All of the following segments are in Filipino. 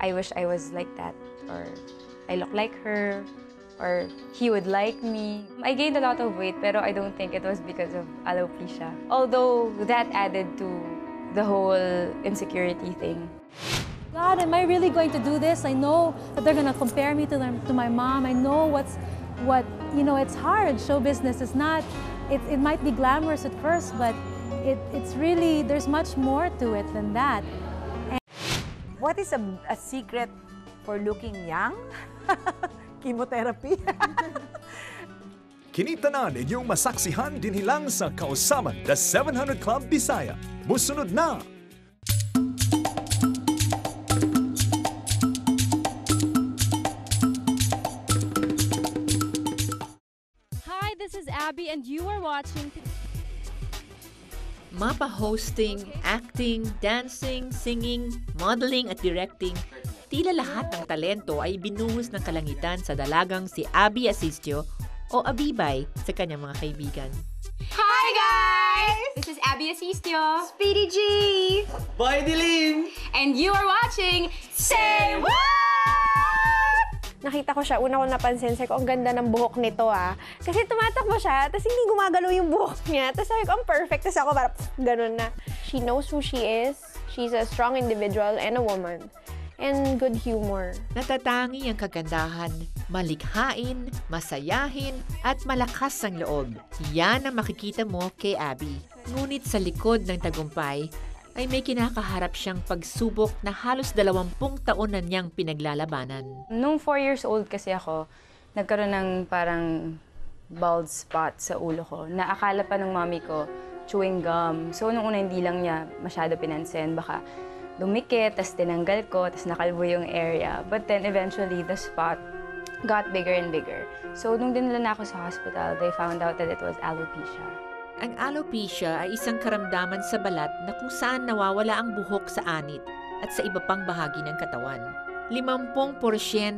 I wish I was like that, or I look like her, or he would like me. I gained a lot of weight, pero I don't think it was because of alopecia. Although that added to the whole insecurity thing. God, am I really going to do this? I know that they're gonna compare me to my mom. I know it's hard. Show business is not, it might be glamorous at first, but it's really, there's much more to it than that. What is a secret for looking young? Chemotherapy. Kinita na ninyong masaksihan din hilang sa Kausaman The 700 Club Bisaya. Musunod na! Hi, this is Abby and you are watching... Mapa-hosting, acting, dancing, singing, modeling at directing, tila lahat ng talento ay binuhos ng kalangitan sa dalagang si Abby Asistio o Abibay sa kanyang mga kaibigan. Hi guys! This is Abby Asistio, Speedy G, Boy Dilim, and you are watching Say What! Nakita ko siya, una ko napansin, sabi ko, ang ganda ng buhok nito Kasi tumatakbo siya, tapos hindi gumagalaw yung buhok niya. Tapos sabi ko, ang perfect. Tapos ako parang, ganun na. She knows who she is. She's a strong individual and a woman. And good humor. Natatangi ang kagandahan, malikhain, masayahin, at malakas ang loob. Yan ang makikita mo kay Abby. Ngunit sa likod ng tagumpay, ay may kinakaharap siyang pagsubok na halos 20 taon na niyang pinaglalabanan. Nung 4 years old kasi ako, nagkaroon ng parang bald spot sa ulo ko na akala pa ng mommy ko chewing gum. So nung una hindi lang niya masyado pinansin, baka dumikit, tas tinanggal ko, tas nakalbo yung area. But then eventually the spot got bigger and bigger. So nung dinala na ako sa hospital, they found out that it was alopecia. Ang alopecia ay isang karamdaman sa balat na kung saan nawawala ang buhok sa anit at sa iba pang bahagi ng katawan. 50%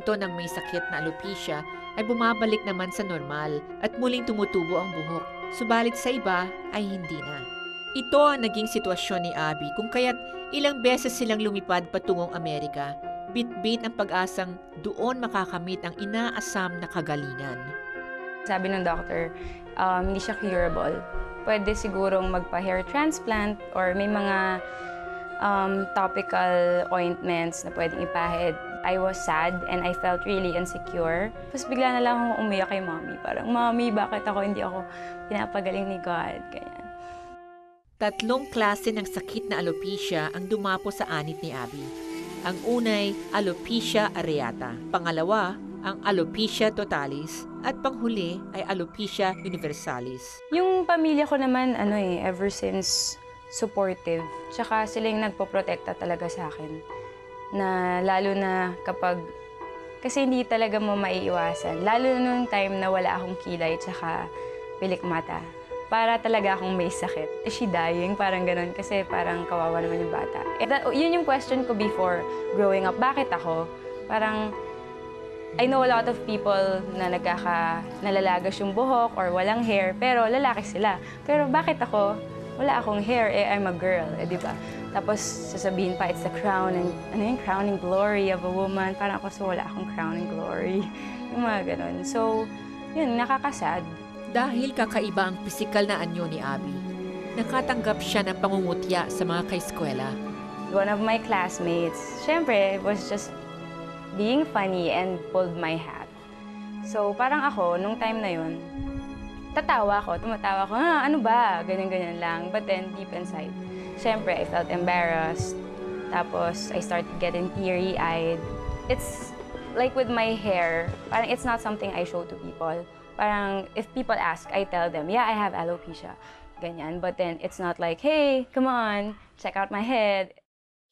ng may sakit na alopecia ay bumabalik naman sa normal at muling tumutubo ang buhok. Subalit sa iba ay hindi na. Ito ang naging sitwasyon ni Abby kung kaya't ilang beses silang lumipad patungong Amerika. Bit-bit ang pag-asang doon makakamit ang inaasam na kagalingan. Sabi ng doctor, hindi siya curable. Pwede sigurong magpa-hair transplant or may mga topical ointments na pwedeng ipahid. I was sad and I felt really insecure. Tapos bigla na lang akong umiyak kay mommy. Parang, mommy, bakit hindi ako pinapagaling ni God? Ganyan. 3 klase ng sakit na alopecia ang dumapo sa anit ni Abby. Ang unay, alopecia areata. Pangalawa, ang alopecia totalis. At panghuli ay alopecia universalis. Yung pamilya ko naman, ever since supportive. Tsaka sila yung nagpoprotekta talaga sa akin. Na lalo na kapag, kasi hindi talaga mo maiiwasan. Lalo nung time na wala akong kilay tsaka pilik mata. Para talaga akong may sakit. Is she dying? Parang ganun. Kasi parang kawawa naman yung bata. Yun yung question ko before growing up. Bakit ako? Parang, I know a lot of people na nalalagas yung buhok or walang hair, pero lalaki sila. Pero bakit ako? Wala akong hair, I'm a girl, di ba? Tapos sasabihin pa, it's the crown and, crowning glory of a woman. Parang ako, so wala akong crowning glory. Yung mga ganun. So, yun, nakakasad. Dahil kakaiba ang pisikal na anyo ni Abby, nakatanggap siya ng pangungutya sa mga kaeskwela. One of my classmates, syempre, was just being funny and pulled my hat. So, parang ako, nung time na yun, tumatawa ako, ano ba? Ganyan-ganyan lang. But then, deep inside, syempre, I felt embarrassed. Tapos, I started getting teary-eyed. It's like with my hair, parang it's not something I show to people. Parang, if people ask, I tell them, yeah, I have alopecia. Ganyan. But then, it's not like, hey, come on, check out my head.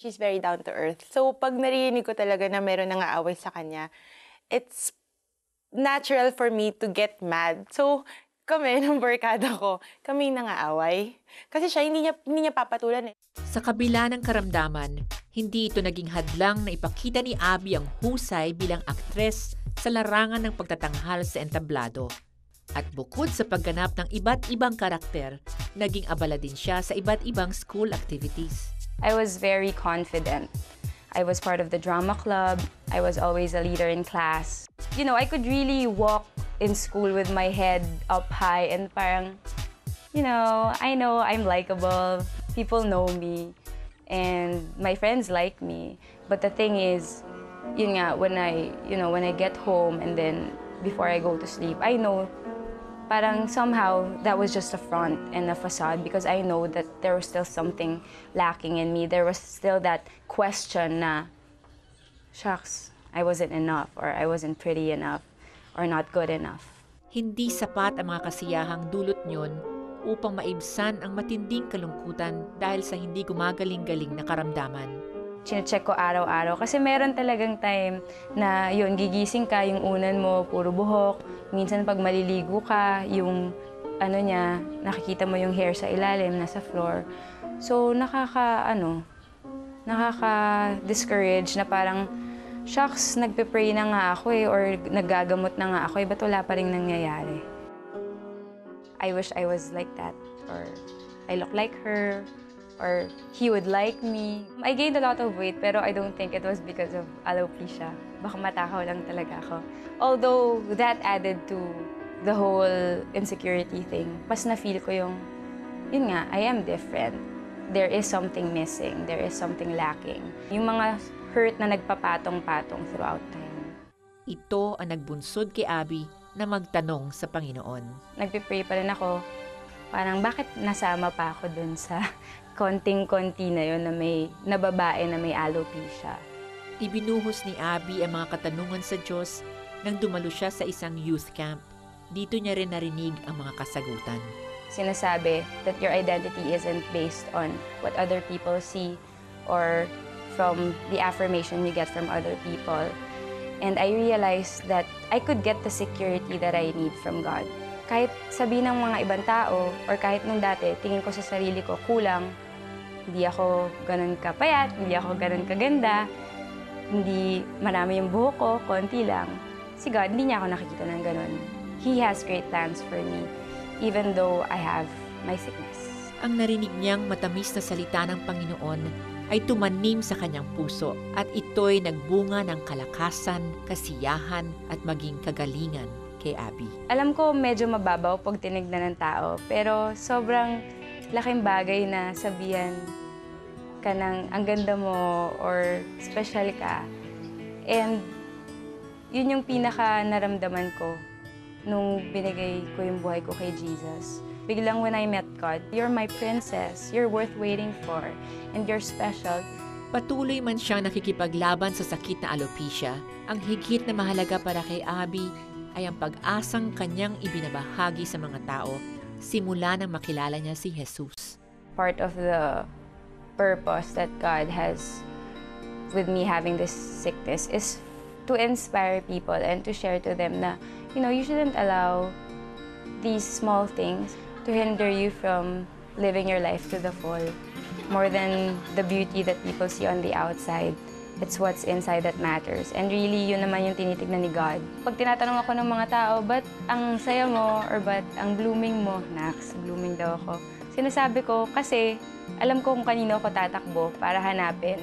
She's very down to earth. So, pag narinig ko talaga na meron nangaaway sa kanya, it's natural for me to get mad. So, kami, nung barkada ko, kami nangaaway. Kasi siya, hindi niya papatulan . Sa kabila ng karamdaman, hindi ito naging hadlang na ipakita ni Abby ang husay bilang aktres sa larangan ng pagtatanghal sa entablado. At bukod sa pagganap ng iba't ibang karakter, naging abala din siya sa iba't ibang school activities. I was very confident. I was part of the drama club. I was always a leader in class. You know, I could really walk in school with my head up high and parang, you know I'm likable. People know me and my friends like me. But the thing is, yun nga, when I get home and then before I go to sleep, I know parang somehow that was just a front and a facade because I know that there was still something lacking in me. There was still that question na, shucks, I wasn't enough or I wasn't pretty enough or not good enough. Hindi sapat ang mga kasiyahang dulot nyon upang maibsan ang matinding kalungkutan dahil sa hindi gumagaling-galing na karamdaman. Chine-check ko araw-araw kasi meron talagang time na yun, gigising ka, yung unan mo, puro buhok. Minsan pag maliligo ka, yung ano niya, nakikita mo yung hair sa ilalim, nasa floor. So nakaka-discourage na parang, shucks, nagpe-pray na nga ako or naggagamot na nga ako, ba't wala pa rin nangyayari? I wish I was like that, or I look like her, or he would like me. I gained a lot of weight, pero I don't think it was because of alopecia. Baka matakaw lang talaga ako. Although, that added to the whole insecurity thing. Mas na-feel ko yun nga, I am different. There is something missing. There is something lacking. Yung mga hurt na nagpapatong-patong throughout time. Ito ang nagbunsod kay Abby na magtanong sa Panginoon. Nagpipray pa rin ako. Parang bakit nasama pa ako dun sa konting-konti na yun na babae na may alopecia. Ibinuhos ni Abby ang mga katanungan sa Diyos nang dumalo siya sa isang youth camp. Dito niya rin narinig ang mga kasagutan. Sinasabi that your identity isn't based on what other people see or from the affirmation you get from other people. And I realized that I could get the security that I need from God. Kahit sabihin ng mga ibang tao or kahit nung dati, tingin ko sa sarili ko kulang, hindi ako ganun kapayat, hindi ako ganun kaganda, hindi marami yung buhok ko, konti lang. Si God, hindi niya ako nakikita ng ganun. He has great plans for me, even though I have my sickness. Ang narinig niyang matamis na salita ng Panginoon ay tumanim sa kanyang puso at ito'y nagbunga ng kalakasan, kasiyahan at maging kagalingan kay Abby. Alam ko medyo mababaw pag tinignan ng tao, pero sobrang laking bagay na sabihan ka ng ang ganda mo or special ka. And yun yung pinaka naramdaman ko nung binigay ko yung buhay ko kay Jesus. Biglang when I met God, you're my princess, you're worth waiting for, and you're special. Patuloy man siyang nakikipaglaban sa sakit na alopecia, ang higit na mahalaga para kay Abby ay ang pag-asang kanyang ibinabahagi sa mga tao simula nang makilala niya si Jesus. Part of the purpose that God has with me having this sickness is to inspire people and to share to them na, you shouldn't allow these small things to hinder you from living your life to the full. More than the beauty that people see on the outside, it's what's inside that matters. And really, yun naman yung tinitignan ni God. Pag tinatanong ako ng mga tao, ba't ang saya mo or ba't ang blooming mo? Naks, blooming daw ako. Sinasabi ko kasi alam ko kung kanino ako tatakbo para hanapin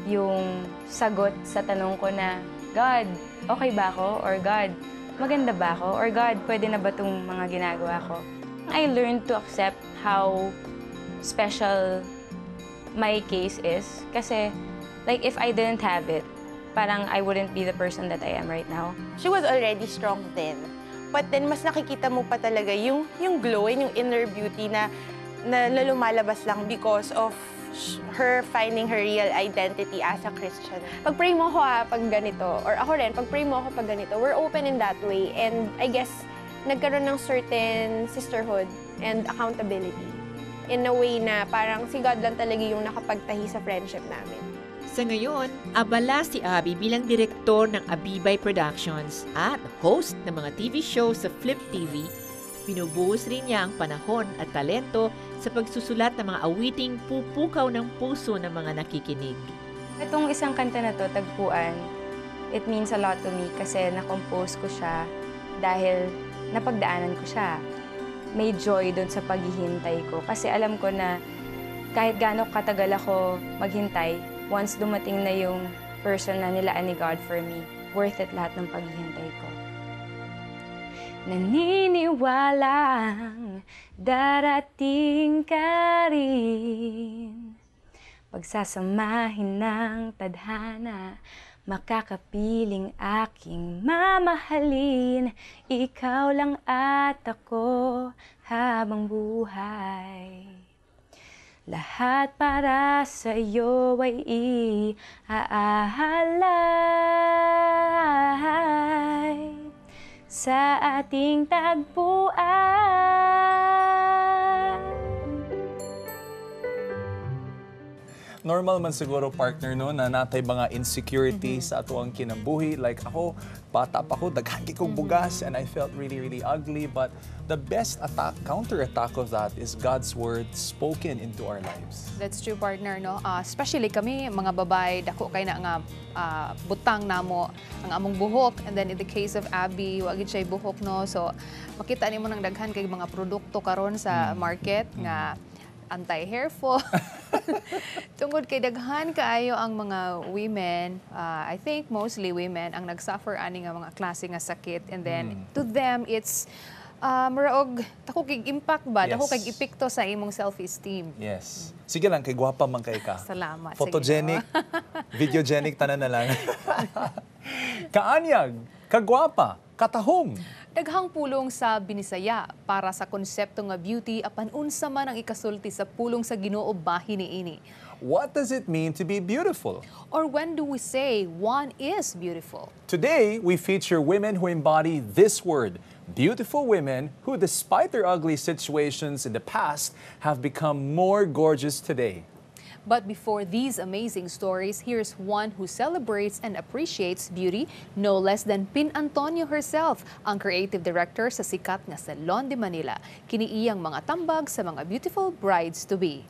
yung sagot sa tanong ko na, God, okay ba ako? Or God, maganda ba ako? Or God, pwede na ba itong mga ginagawa ko? I learned to accept how special my case is. Kasi, like, if I didn't have it, parang I wouldn't be the person that I am right now. She was already strong then. But then, mas nakikita mo pa talaga yung glow and yung inner beauty na lumalabas lang because of her finding her real identity as a Christian. Pag-pray mo ako pag ganito, or ako rin, pag-pray mo ako pag ganito, we're open in that way. And I guess, nagkaroon ng certain sisterhood and accountability. In a way na parang si God lang talaga yung nakapagtahi sa friendship namin. Sa ngayon, abala si Abby bilang direktor ng Abibay Productions at host ng mga TV show sa Flip TV. Binubuhos rin niya ang panahon at talento sa pagsusulat ng mga awiting pupukaw ng puso ng mga nakikinig. Itong isang kanta na to, Tagpuan, it means a lot to me kasi na-compose ko siya dahil napagdaanan ko siya. May joy doon sa paghihintay ko kasi alam ko na kahit gaano katagal ako maghintay, once dumating na yung person na nilaan ni God for me, worth it lahat ng paghihintay ko. Naniniwalang darating ka rin, pagsasamahin ng tadhana, makakapiling aking mamahalin, ikaw lang at ako habang buhay. Lahat para sa iyo ay iaalay sa ating tagpuan. Normal man siguro, partner, no, na natay mga insecurities sa ato ang kinabuhi. Like ako, bata pa ako, daghan kay kong bugas, and I felt really, really ugly. But the best attack, counter-attack of that is God's word spoken into our lives. That's true, partner, no? Especially kami, mga babae, dako kay na nga butang namo ang among buhok. And then in the case of Abby, wagid siya buhok, no? So, makita nimo nang daghan kay mga produkto karon sa market nga anti-hair fall. Tungod kay daghan kaayo ang mga women, I think mostly women ang nagsuffer ani nga mga klase nga sakit, and then to them it's maraog dako kay impact ba, dako kay epekto sa imong self-esteem. Yes. Sige lang, kay gwapa man kay ka. Salamat. Photogenic, videogenic, tanan na lang. Kaanyag, kagwapa, katahom. Daghang pulong sa binisaya para sa konsepto nga beauty apan unsa man ang ikasulti sa pulong sa Ginoo bahin niini. What does it mean to be beautiful? Or when do we say one is beautiful? Today, we feature women who embody this word. Beautiful women who, despite their ugly situations in the past, have become more gorgeous today. But before these amazing stories, here's one who celebrates and appreciates beauty, no less than Pin Antonio herself, ang creative director sa sikat nga Salon de Manila. Kiniiyang mga tambag sa mga beautiful brides-to-be.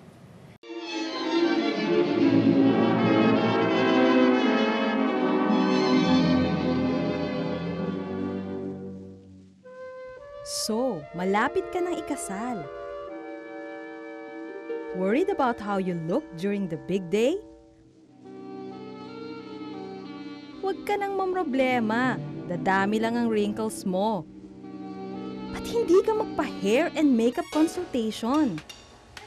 So, malapit ka nang ikasal. Worried about how you look during the big day? Huwag ka nang mamroblema. Dadami lang ang wrinkles mo. Ba't hindi ka magpa-hair and makeup consultation?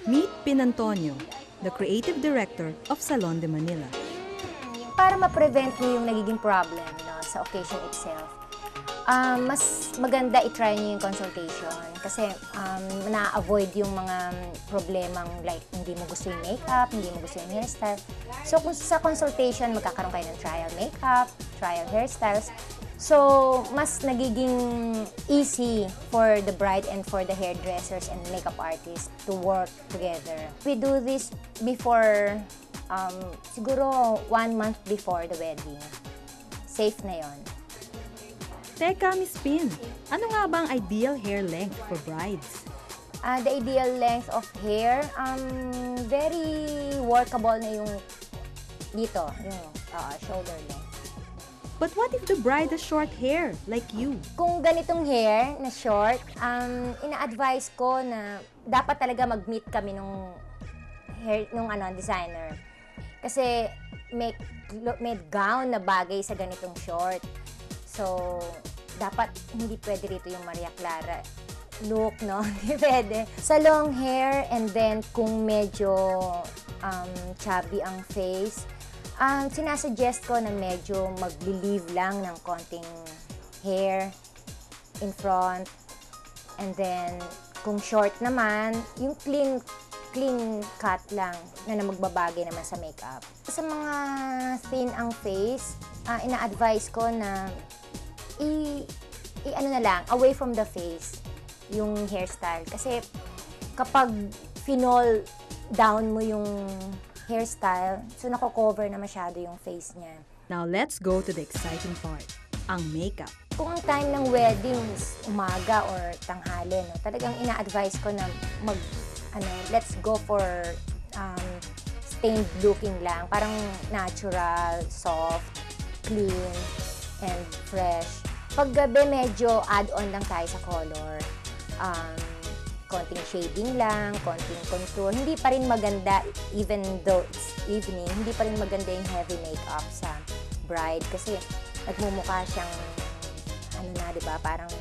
Meet Pin Antonio, the creative director of Salon de Manila. Para ma-prevent mo yung nagiging problem, no, sa occasion itself, mas maganda i-try niyo yung consultation kasi na-avoid yung mga problemang like hindi mo gusto yung makeup, hindi mo gusto yung hairstyle. So kung sa consultation, magkakaroon kayo ng trial makeup, trial hairstyles. So mas nagiging easy for the bride and for the hairdressers and makeup artists to work together. We do this before, siguro 1 month before the wedding. Safe na yon. Teka, Miss Pin, ano nga ba ang ideal hair length for brides? The ideal length of hair, very workable na yung dito, yung shoulder length. But what if the bride has short hair, like you? Kung ganitong hair na short, ina-advise ko na dapat talaga mag-meet kami nung designer. Kasi may gown na bagay sa ganitong short. So, dapat hindi pwede rito yung Maria Clara look, no? Hindi pwede. Sa long hair, and then kung medyo chubby ang face, sinasuggest ko na medyo mag-leave lang ng konting hair in front. And then, kung short naman, yung clean cut lang na magbabagay naman sa makeup. Sa mga thin ang face, ina-advise ko na ano na lang, away from the face, yung hairstyle. Kasi kapag finol down mo yung hairstyle, so nako-cover na masyado yung face niya. Now let's go to the exciting part, ang makeup. Kung ang time ng wedding is umaga or tanghali, no, talagang ina-advise ko na let's go for stained looking lang. Parang natural, soft, clean, and fresh. Pag gabi, medyo add-on lang tayo sa color. konting shading lang, konting contour. Hindi pa rin maganda, even though it's evening, hindi pa rin maganda yung heavy makeup sa bride. Kasi nagmumukha siyang, ano na, di ba, parang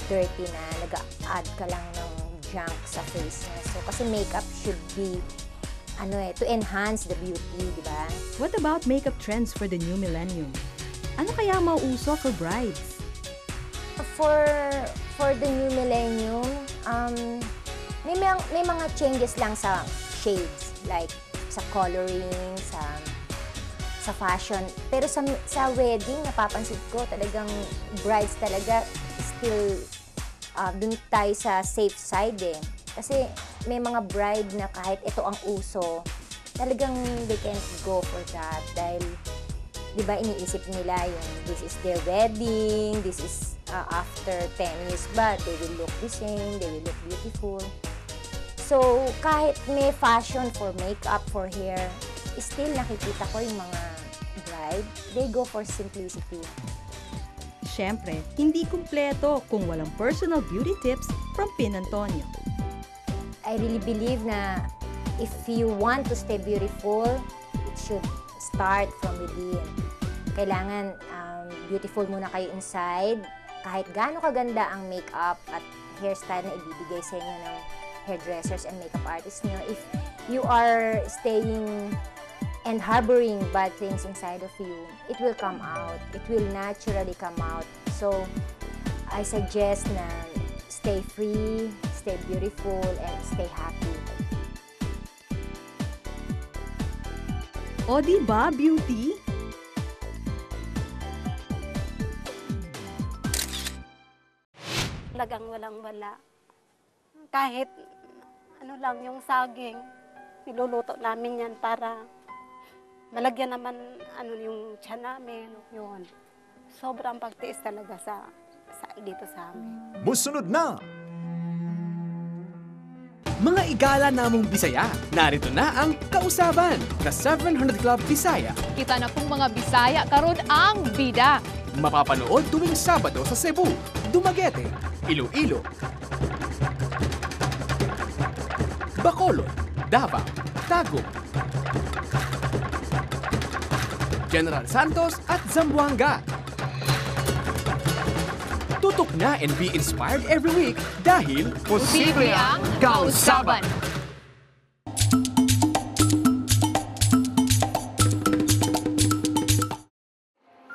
dirty na, nag-add ka lang ng junk sa face niya. So, kasi makeup should be, to enhance the beauty, di ba? What about makeup trends for the new millennium? Ano kaya mauuso for brides? For the new millennium, may mga changes lang sa shades, like sa coloring, sa fashion. Pero sa wedding, napapansin ko talagang brides talaga still dun tayo sa safe side eh. Kasi may mga bride na kahit ito ang uso, talagang they can't go for that dahil di ba iniisip nila yung this is their wedding, this is after 10 years ba, they will look the same, they will look beautiful. So, kahit may fashion for makeup, for hair, still nakikita ko yung mga bride, they go for simplicity. Siyempre, hindi kumpleto kung walang personal beauty tips from Pin Antonio. I really believe na if you want to stay beautiful, it should start from within. Kailangan beautiful muna kayo inside. Kahit gaano kaganda ang makeup at hairstyle na ibibigay sa inyo ng hairdressers and makeup artists nyo, if you are staying and harboring bad things inside of you, it will come out. It will naturally come out. So, I suggest na stay free, stay beautiful, and stay happy. O diba, beauty? Talagang walang-wala. Kahit ano lang yung saging, niluluto namin yan para malagyan naman yung tiyan namin. Yun. Sobrang pagtiis talaga dito sa amin. Musunod na! Mga igala namong Bisaya, narito na ang kausaban na 700 Club Bisaya. Kita na pong mga Bisaya karon ang bida. Mapapanood tuwing Sabado sa Cebu, Dumaguete, Iloilo, Bacolod, Davao, Tagum, General Santos at Zamboanga. Tutok na and be inspired every week dahil posible ang kausaban.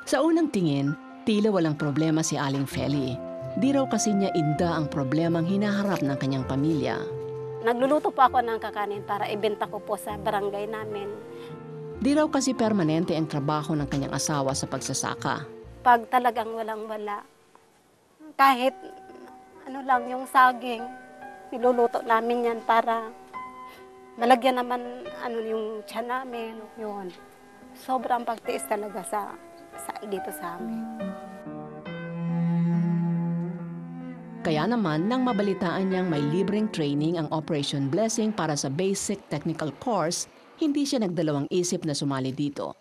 Sa unang tingin, tila walang problema si Aling Feli. Di raw kasi niya inda ang problemang hinaharap ng kanyang pamilya. Nagluluto po ako ng kakanin para ibenta ko po sa barangay namin. Di raw kasi permanente ang trabaho ng kanyang asawa sa pagsasaka. Pag talagang walang-wala, kahit ano lang yung saging, niluluto namin yan para malagyan naman yung tiyan namin. Yun. Sobrang pagtiis talaga dito sa amin. Kaya naman, nang mabalitaan niyang may libreng training ang Operation Blessing para sa basic technical course, hindi siya nagdalawang isip na sumali dito.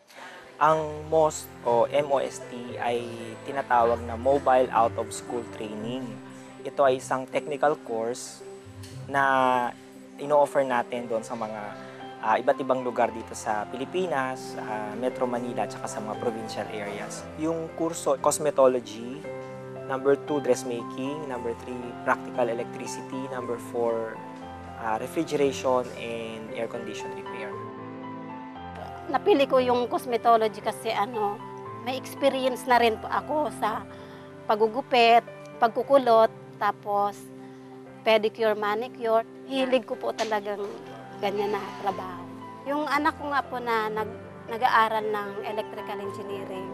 Ang MOST o MOST ay tinatawag na Mobile Out of School Training. Ito ay isang technical course na ino-offer natin doon sa mga iba't ibang lugar dito sa Pilipinas, Metro Manila at sa mga provincial areas. Yung kurso, cosmetology, number 2, dressmaking, number 3, practical electricity, number 4, refrigeration and air condition repair. Napili ko yung cosmetology kasi may experience na rin po ako sa pagugupit, pagkukulot, tapos pedicure, manicure. Hilig ko po talagang ganyan na trabaho. Yung anak ko nga po na nag-aaral ng electrical engineering,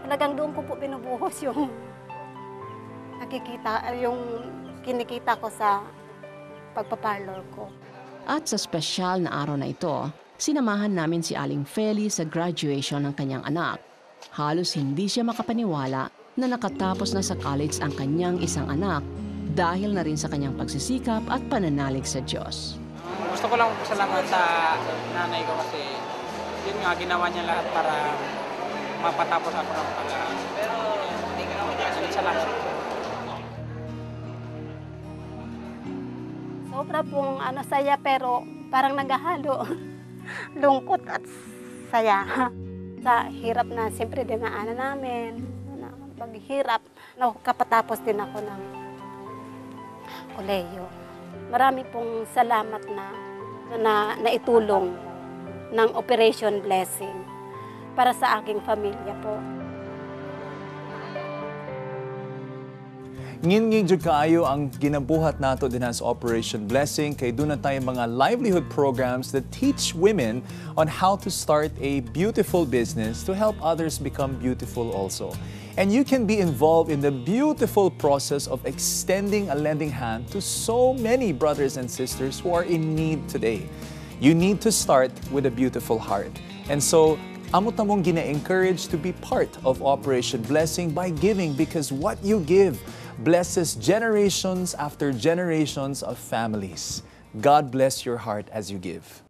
talagang doon ko po binubuhos yung kinikita ko sa pagpaparlor ko. At sa espesyal na araw na ito, sinamahan namin si Aling Feli sa graduation ng kanyang anak. Halos hindi siya makapaniwala na nakatapos na sa college ang kanyang isang anak dahil na rin sa kanyang pagsisikap at pananalig sa Diyos. Gusto ko lang pasalamat sa nanay ko kasi yun nga, ginawa niya lahat para mapatapos ako ng pag-aaral. Pero salamat. Sobra pong saya pero parang naghahalo. Lungkot at saya. Sa hirap na siyempre dinaanan namin, na paghihirap, nakapatapos din ako ng kolehiyo. Marami pong salamat na naitulong ng Operation Blessing para sa aking pamilya po. Ngin jud kaayo ang ginabuhat nato din sa Operation Blessing kay doon na tayo mga livelihood programs that teach women on how to start a beautiful business to help others become beautiful also. And you can be involved in the beautiful process of extending a lending hand to so many brothers and sisters who are in need today. You need to start with a beautiful heart. And so, amo tamong gina-encourage to be part of Operation Blessing by giving, because what you give blesses generations after generations of families. God bless your heart as you give.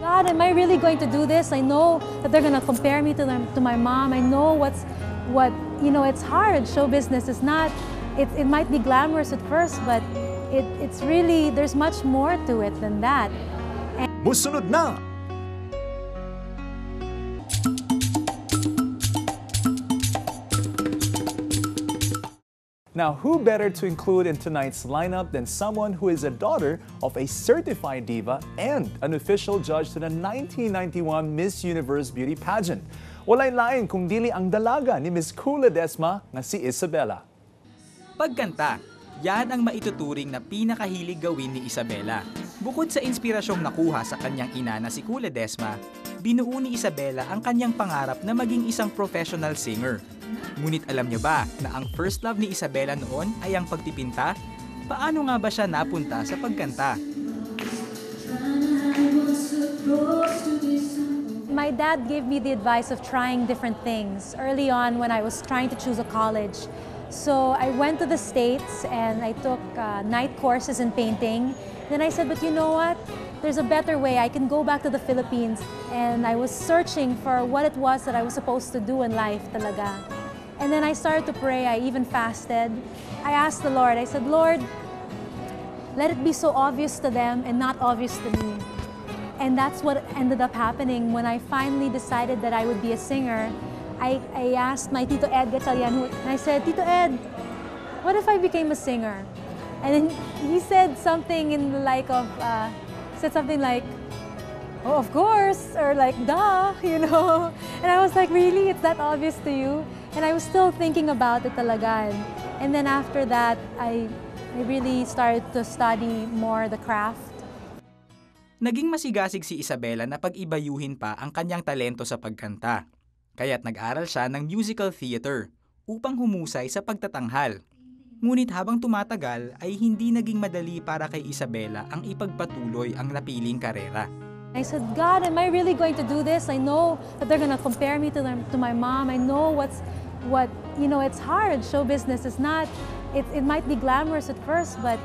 God, am I really going to do this? I know that they're going to compare me to my mom. I know it's hard. Show business is not, it might be glamorous at first, but it's really, there's much more to it than that. Musunod na! Now, who better to include in tonight's lineup than someone who is a daughter of a certified diva and an official judge to the 1991 Miss Universe Beauty Pageant. Walay lain kung dili ang dalaga ni Miss Kula Desma nga si Isabela. Pagkanta, yan ang maituturing na pinakahilig gawin ni Isabela. Bukod sa inspirasyong nakuha sa kanyang ina na si Kula Desma, binuo ni Isabela ang kanyang pangarap na maging isang professional singer. Ngunit alam niyo ba na ang first love ni Isabela noon ay ang pagtipinta? Paano nga ba siya napunta sa pagkanta? My dad gave me the advice of trying different things early on when I was trying to choose a college. So I went to the States and I took night courses in painting. Then I said, but you know what? There's a better way. I can go back to the Philippines. And I was searching for what it was that I was supposed to do in life talaga. And then I started to pray. I even fasted. I asked the Lord, I said, Lord, let it be so obvious to them and not obvious to me. And that's what ended up happening when I finally decided that I would be a singer. I asked my Tito Ed Gatchalian, and I said, Tito Ed, what if I became a singer? And then he said something in the like of, oh, of course, or like, duh, you know. And I was like, really? It's that obvious to you? And I was still thinking about it talaga. And then after that, I really started to study more the craft. Naging masigasig si Isabela na pag-ibayuhin pa ang kanyang talento sa pagkanta. Kaya't nag-aral siya ng musical theater upang humusay sa pagtatanghal. Ngunit habang tumatagal ay hindi naging madali para kay Isabela ang ipagpatuloy ang napiling karera. I said, God, am I really going to do this? I know that they're going to compare me to my mom. I know it's hard. Show business is not, it might be glamorous at first, but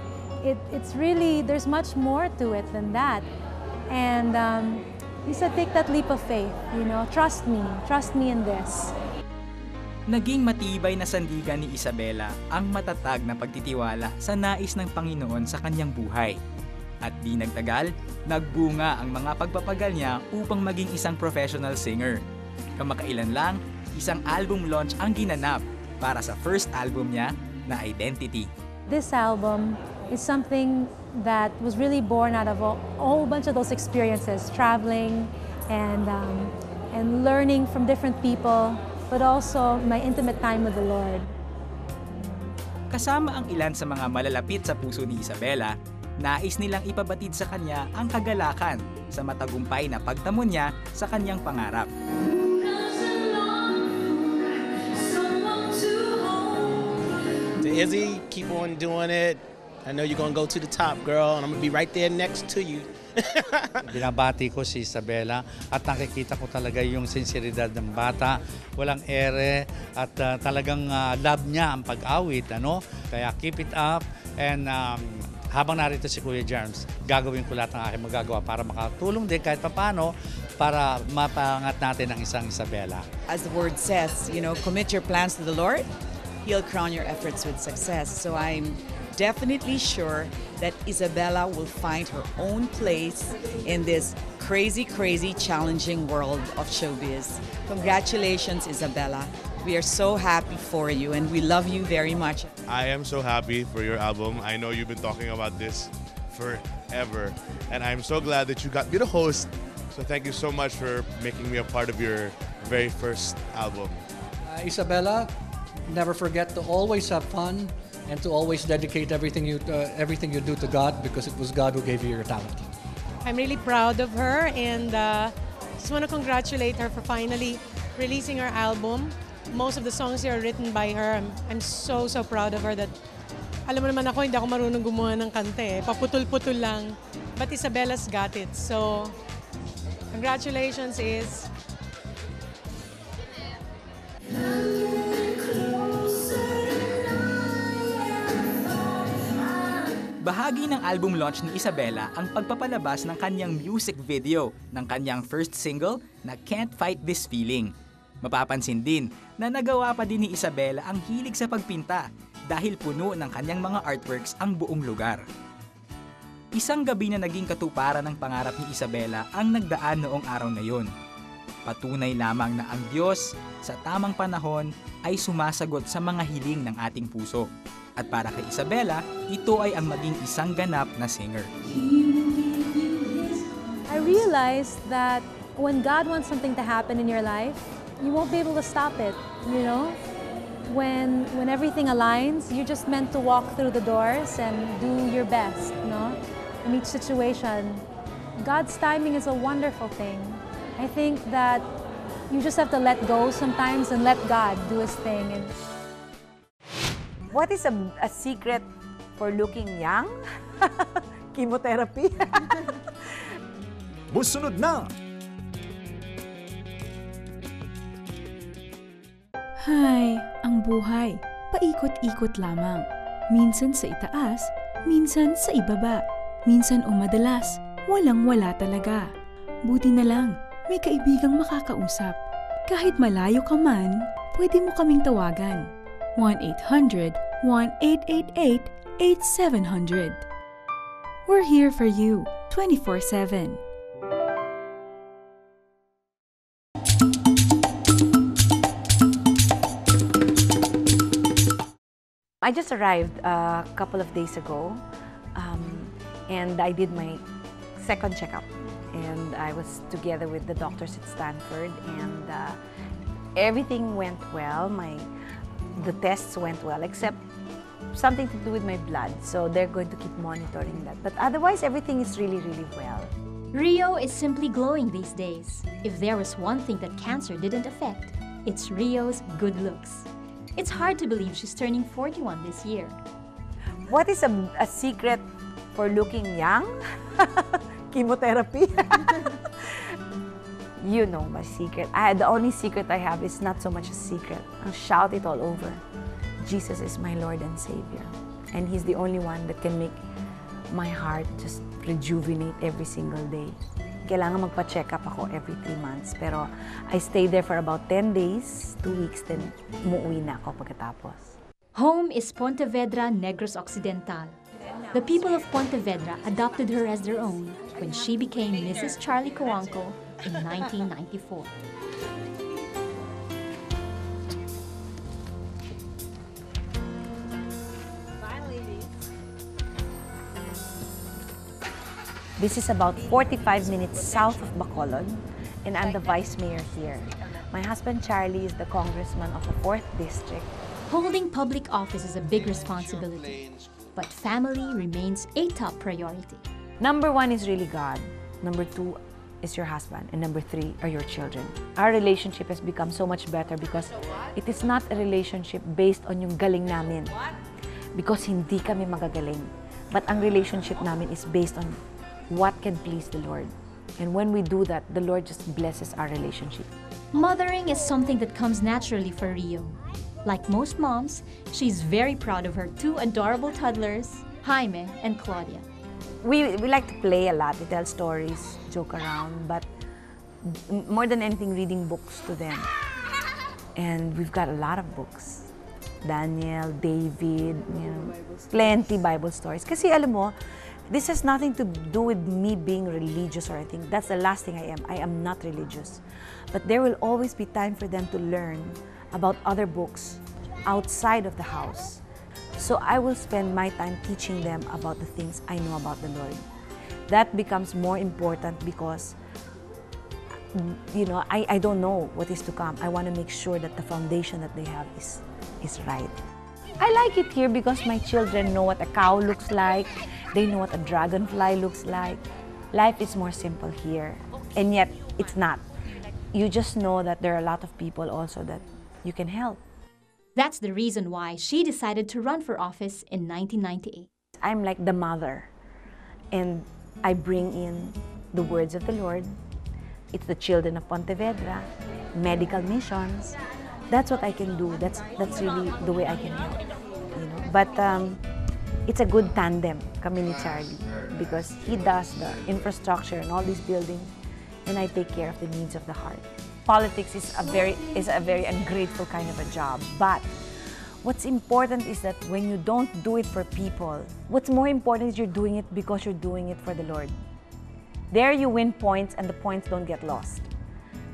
it's really, there's much more to it than that. And he said, take that leap of faith, trust me in this. Naging matibay na sandigan ni Isabela ang matatag na pagtitiwala sa nais ng Panginoon sa kanyang buhay. At di nagtagal, nagbunga ang mga pagpapagal niya upang maging isang professional singer. Kamakailan lang, isang album launch ang ginanap para sa first album niya na Identity. This album is something that was really born out of a whole bunch of those experiences, traveling and learning from different people, but also my intimate time with the Lord. Kasama ang ilan sa mga malalapit sa puso ni Isabela, nais nilang ipabatid sa kanya ang kagalakan sa matagumpay na pagtamo niya sa kanyang pangarap. To Izzy, keep on doing it. I know you're gonna go to the top, girl, and I'm gonna be right there next to you. Binabati ko si Isabela at nakikita ko talaga yung sinseridad ng bata. Walang ere at talagang love niya ang pag-awit. Kaya keep it up and habang narito si Kuya Germs, gagawin ko lahat ng aking magagawa para makatulong din kahit papano para mapangat natin ang isang Isabela. As the word says, commit your plans to the Lord. He'll crown your efforts with success. So I'm definitely sure that Isabella will find her own place in this crazy, crazy, challenging world of showbiz. Congratulations, Isabella. We are so happy for you and we love you very much. I am so happy for your album. I know you've been talking about this forever, and I'm so glad that you got me to host. So thank you so much for making me a part of your very first album. Isabella, never forget to always have fun and to always dedicate everything you do to God, because it was God who gave you your talent. I'm really proud of her, and just want to congratulate her for finally releasing her album. Most of the songs here are written by her. I'm so proud of her that, alam mo naman ako, hindi ako marunong gumawa ng kanta eh. Paputol-putol lang. But Isabella's got it. So, congratulations, Is. Bahagi ng album launch ni Isabella ang pagpapalabas ng kanyang music video ng kanyang first single na Can't Fight This Feeling. Mapapansin din na nagawa pa din ni Isabella ang hilig sa pagpinta dahil puno ng kanyang mga artworks ang buong lugar. Isang gabi na naging katuparan ng pangarap ni Isabella ang nagdaan noong araw na yon. Patunay lamang na ang Diyos sa tamang panahon ay sumasagot sa mga hiling ng ating puso. At para kay Isabella, ito ay ang maging isang ganap na singer. I realized that when God wants something to happen in your life, you won't be able to stop it, you know? When everything aligns, you're just meant to walk through the doors and do your best, no? In each situation. God's timing is a wonderful thing. I think that you just have to let go sometimes and let God do His thing. And what is a secret for looking young? Chemotherapy. Musunod na! Hay, ang buhay, paikot-ikot lamang. Minsan sa itaas, minsan sa ibaba. Minsan o madalas, walang-wala talaga. Buti na lang, may kaibigang makakausap. Kahit malayo ka man, pwede mo kaming tawagan. 1-800-1888-8700. We're here for you, 24/7. I just arrived a couple of days ago, and I did my second checkup. And I was together with the doctors at Stanford, and everything went well. The tests went well, except something to do with my blood. So they're going to keep monitoring that. But otherwise, everything is really, really well. Rio is simply glowing these days. If there was one thing that cancer didn't affect, it's Rio's good looks. It's hard to believe she's turning 41 this year. What is a secret for looking young? Chemotherapy. You know my secret. The only secret I have is not so much a secret. I'll shout it all over. Jesus is my Lord and Savior. And He's the only one that can make my heart just rejuvenate every single day. Kailangan magpa-check up ako every 3 months. Pero I stayed there for about 10 days, 2 weeks, then umuwi na ako pagkatapos. Home is Pontevedra, Negros Occidental. The people of Pontevedra adopted her as their own when she became Mrs. Charlie Coanco in 1994. This is about 45 minutes south of Bacolod, and I'm the vice mayor here. My husband Charlie is the congressman of the 4th district. Holding public office is a big responsibility, but family remains a top priority. Number 1 is really God. Number 2 is your husband, and number 3 are your children. Our relationship has become so much better because it is not a relationship based on yung galing namin. Because hindi kami magagaling. But ang relationship namin is based on what can please the Lord. And when we do that, the Lord just blesses our relationship. Mothering is something that comes naturally for Rio. Like most moms, she's very proud of her 2 adorable toddlers, Jaime and Claudia. We like to play a lot. We tell stories, joke around, but more than anything, reading books to them. And we've got a lot of books. Daniel, David, plenty Bible stories. Kasi alam mo, this has nothing to do with me being religious or anything. That's the last thing I am. I am not religious. But there will always be time for them to learn about other books outside of the house. So I will spend my time teaching them about the things I know about the Lord. That becomes more important because, I don't know what is to come. I want to make sure that the foundation that they have is right. I like it here because my children know what a cow looks like. They know what a dragonfly looks like. Life is more simple here, and yet it's not. You just know that there are a lot of people also that you can help. That's the reason why she decided to run for office in 1998. I'm like the mother, and I bring in the words of the Lord. It's the children of Pontevedra, medical missions. That's what I can do. That's really the way I can help. But it's a good tandem, kami ni Charlie, because he does the infrastructure and all these buildings, and I take care of the needs of the heart. Politics is a very ungrateful kind of a job, but what's important is that when you don't do it for people, what's more important is you're doing it because you're doing it for the Lord. There you win points and the points don't get lost.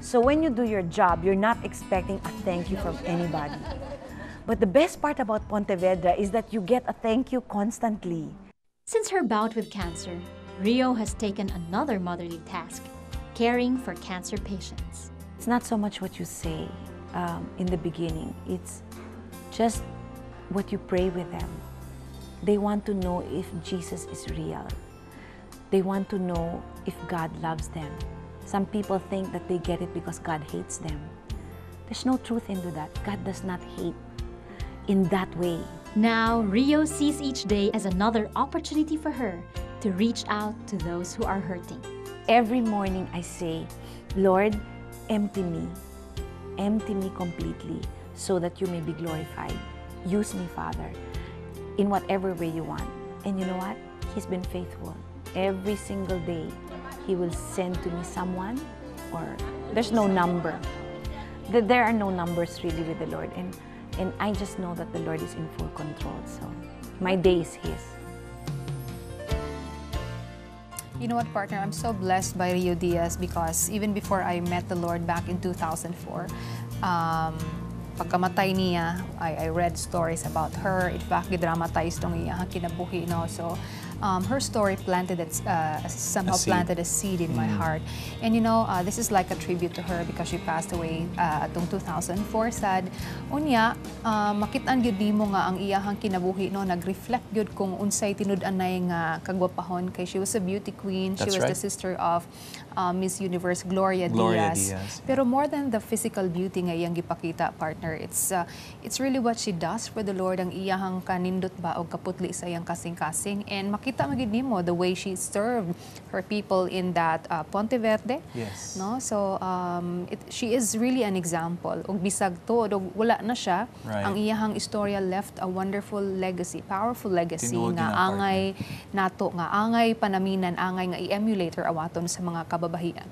So when you do your job, you're not expecting a thank you from anybody. But the best part about Pontevedra is that you get a thank you constantly. Since her bout with cancer, Rio has taken another motherly task, caring for cancer patients. It's not so much what you say in the beginning. It's just what you pray with them. They want to know if Jesus is real. They want to know if God loves them. Some people think that they get it because God hates them. There's no truth into that. God does not hate in that way. Now, Rio sees each day as another opportunity for her to reach out to those who are hurting. Every morning I say, Lord, empty me completely so that you may be glorified. Use me, Father, in whatever way you want. And you know what? He's been faithful. Every single day, He will send to me someone, or there's no number. There are no numbers really with the Lord. And I just know that the Lord is in full control. So my day is His. You know what, partner? I'm so blessed by Rio Diaz because even before I met the Lord back in 2004, pagkamatay niya, I read stories about her. In fact, gidramatize tong iyang kinabuhi, no? So, her story somehow planted a seed in my heart. And this is like a tribute to her because she passed away atong 2004 sad. Unya, makitaan gyud nimo nga ang iyahang kinabuhi no nag-reflect gyud kung unsay tinud-anay nga kagwapahon kay she was a beauty queen. She was the sister of Miss Universe Gloria Diaz. Pero more than the physical beauty nga iyang gipakita, partner, it's really what she does for the Lord, ang iyahang kanindot ba og kaputli sa iyang kasing-kasing, and makita magid nimo the way she served her people in that Ponteverde. Yes. No? So she is really an example. Og bisag to og wala na siya, ang iyahang istorya left a wonderful legacy, powerful legacy nga angay nato, nga angay panaminan, angay nga i-emulate her awaton sa mga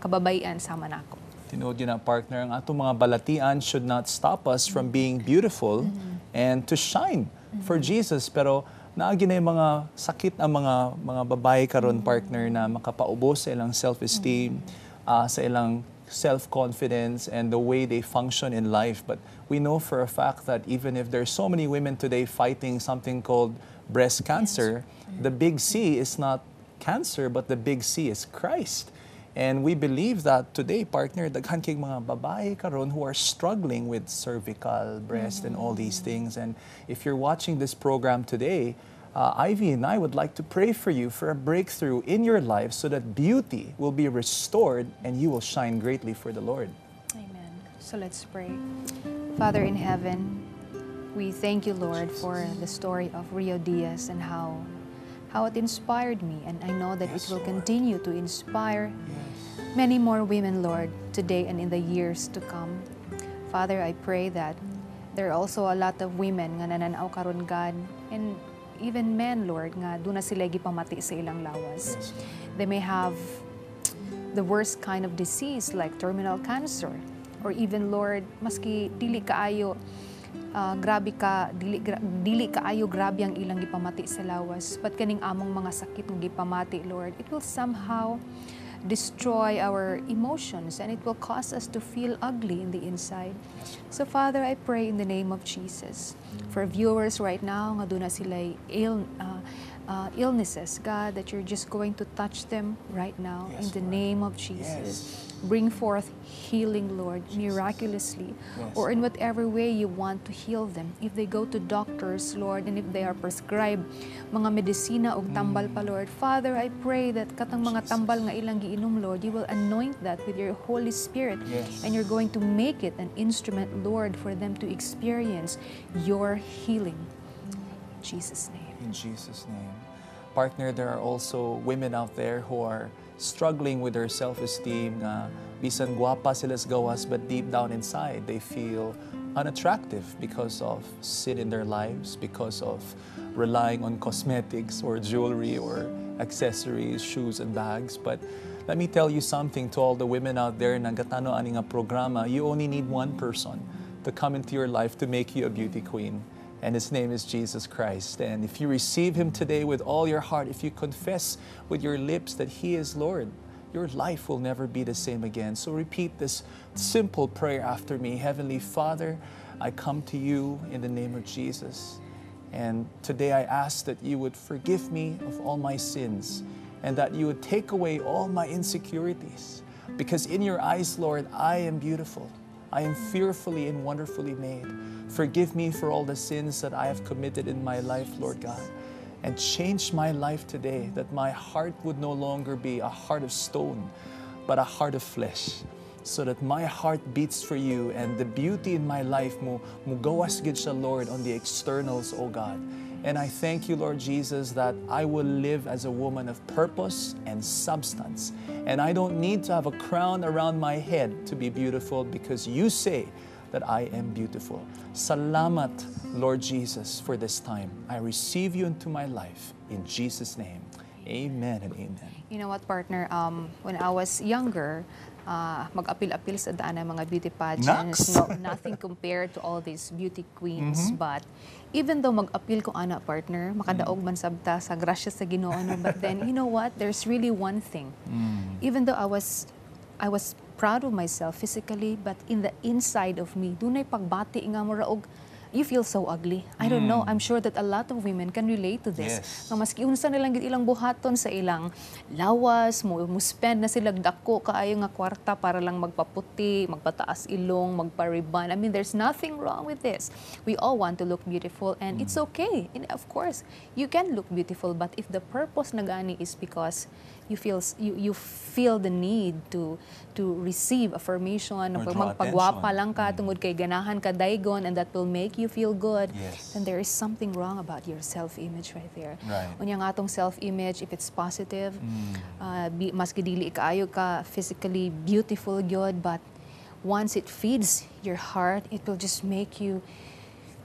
kababaian sama nako. Tinood yun ang partner, ang atong mga balatian should not stop us from being beautiful and to shine for Jesus. Pero naagi na yung mga sakit ang mga babae karon, partner, na makapaubos sa ilang self-esteem, sa ilang self-confidence and the way they function in life. But we know for a fact that even if there's so many women today fighting something called breast cancer, the big C is not cancer, but the big C is Christ. And we believe that today, partner, daghan kay mga babae karon who are struggling with cervical, breast, and all these things. And if you're watching this program today, Ivy and I would like to pray for you for a breakthrough in your life so that beauty will be restored and you will shine greatly for the Lord. Amen. So let's pray. Father in heaven, we thank you, Lord, for the story of Rio Diaz and how it inspired me, and I know that it will continue to inspire many more women, Lord, today and in the years to come. Father, I pray that there are also a lot of women nga nananaw karon, God, and even men, Lord, nga doon na sila gipamati sa ilang lawas. They may have the worst kind of disease like terminal cancer, or even, Lord, maski dili kaayo grabe ka dili kaayo grabe ang ilang gipamati sa lawas, but kaning among mga sakit ng gipamati, Lord, it will somehow destroy our emotions and it will cause us to feel ugly in the inside. So Father, I pray in the name of Jesus for viewers right now nga duna sila illnesses, God, that you're just going to touch them right now in the name of Jesus. Bring forth healing, Lord, miraculously, or in whatever way you want to heal them. If they go to doctors, Lord, and if they are prescribed mga medisina o tambal pa, Lord, Father, I pray that katang mga tambal nga ilang giinom, Lord, you will anoint that with your Holy Spirit, and you're going to make it an instrument, Lord, for them to experience your healing. In Jesus' name. In Jesus' name. Partner, there are also women out there who are struggling with their self-esteem. Bisan guwapa sila sa gawas, but deep down inside, they feel unattractive because of sin in their lives, because of relying on cosmetics or jewelry or accessories, shoes and bags. But let me tell you something to all the women out there na gatano ani nga programa, you only need one person to come into your life to make you a beauty queen. And His name is Jesus Christ. And if you receive Him today with all your heart, if you confess with your lips that He is Lord, your life will never be the same again. So repeat this simple prayer after me. Heavenly Father, I come to you in the name of Jesus. And today I ask that you would forgive me of all my sins and that you would take away all my insecurities. Because in your eyes, Lord, I am beautiful. I am fearfully and wonderfully made. Forgive me for all the sins that I have committed in my life, Lord God. And change my life today, that my heart would no longer be a heart of stone, but a heart of flesh. So that my heart beats for you and the beauty in my life mo gawas gid siya, Lord, on the externals, O God. And I thank you, Lord Jesus, that I will live as a woman of purpose and substance. And I don't need to have a crown around my head to be beautiful, because you say that I am beautiful. Salamat, Lord Jesus, for this time. I receive you into my life. In Jesus' name, amen and amen. You know what, partner? When I was younger, mag-apil-apil sa daan ng mga beauty pageants. No, nothing compared to all these beauty queens. But even though mag-apil ko ana, partner, makadaog man sabta sa grasya sa Ginoo, no, but then, you know what? There's really one thing. Even though I was proud of myself physically, but in the inside of me, dunay pagbati nga mo raog, you feel so ugly. I don't know. I'm sure that a lot of women can relate to this. Nga maski unsa nilang ilang buhaton sa ilang lawas, mo spend na sila dako kaayo nga kwarta para lang magpaputi, magpataas ilong, magpa-ribbon. I mean, there's nothing wrong with this. We all want to look beautiful, and it's okay. And of course, you can look beautiful, but if the purpose na gani is because you feel the need to receive affirmation, magpagwapa lang ka tungod kay ganahan ka daygon, and that will make you feel good, then there is something wrong about your self-image right there. Unya nga atong self-image, if it's positive, maski dili kaayo ka physically beautiful gyud, but once it feeds your heart, it will just make you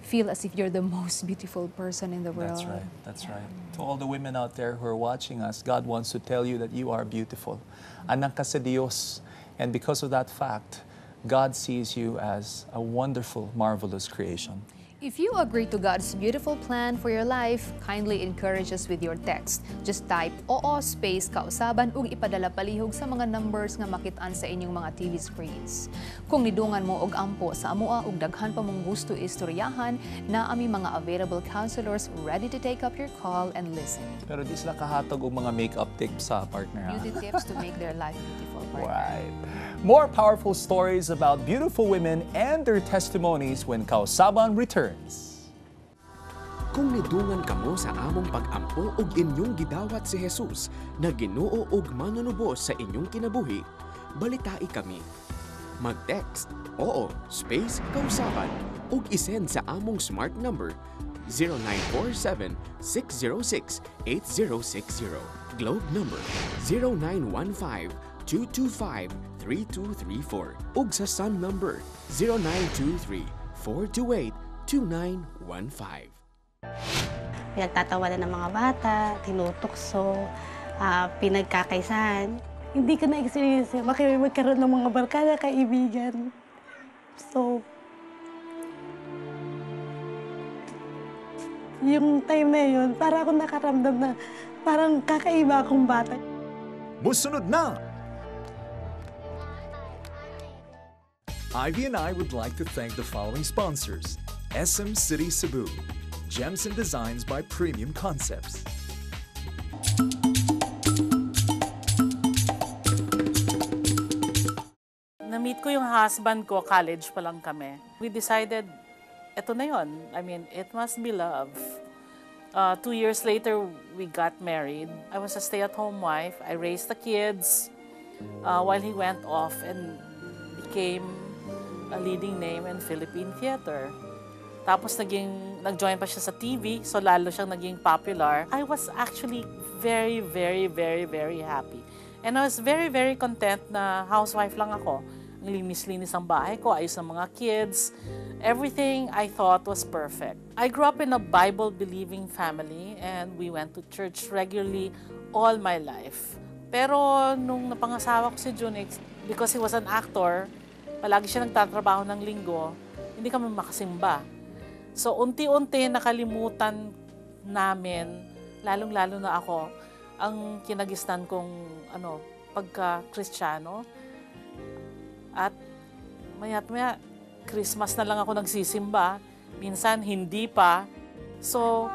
feel as if you're the most beautiful person in the world. That's right. That's right. To all the women out there who are watching us, God wants to tell you that you are beautiful. Anak ka sa Diyos. And because of that fact, God sees you as a wonderful, marvelous creation. If you agree to God's beautiful plan for your life, kindly encourage us with your text. Just type oo space kausaban ug ipadala palihog sa mga numbers nga makit-an sa inyong mga TV screens. Kung nidungan mo og ampo sa amoa ug daghan pa mong gusto istoryahan, na ami mga available counselors ready to take up your call and listen. Pero di sila kahatag og mga makeup tips sa partner. Beauty tips to make their life beautiful, partner. Right. More powerful stories about beautiful women and their testimonies when Kausaban returns. Kung nidungan kamo sa among pag-ampo og inyong gidawat si Jesus na Ginoo ug manunubos sa inyong kinabuhi, balitai kami. Mag-text oo space kausaban ug isend sa among smart number 0947-606-8060, Globe number 0915-225-3234 ug sa Sun number 0923-428-2915. Pinagtatawanan ng mga bata, tinutokso, pinagkakaisahan. Hindi ko na-experience magkaroon ng mga barkada, kaibigan. So, Yung time na yun, para ako nakaramdam na parang kakaiba akong bata. Musunod na! Ivy and I would like to thank the following sponsors. SM City Cebu, Gems and Designs by Premium Concepts. Na-meet ko yung husband ko, college pa lang kami. We decided, eto na yun. I mean, it must be love. 2 years later, we got married. I was a stay-at-home wife. I raised the kids while he went off and became a leading name in Philippine theater. Tapos nag-join pa siya sa TV, so lalo siyang naging popular. I was actually very, very, very, very happy. And I was very, very content na housewife lang ako. Ang linis-linis ang bahay ko, ayos ng mga kids. Everything I thought was perfect. I grew up in a Bible-believing family and we went to church regularly all my life. Pero nung napangasawa ko si Junix, because he was an actor, palagi siya nagtatrabaho ng linggo, hindi kami makasimba. So unti-unti nakalimutan namin, lalong-lalo na ako, ang kinagisnan kong pagka-Kristiyano. At maya't-maya, Christmas na lang ako nagsisimba. Minsan, hindi pa. So,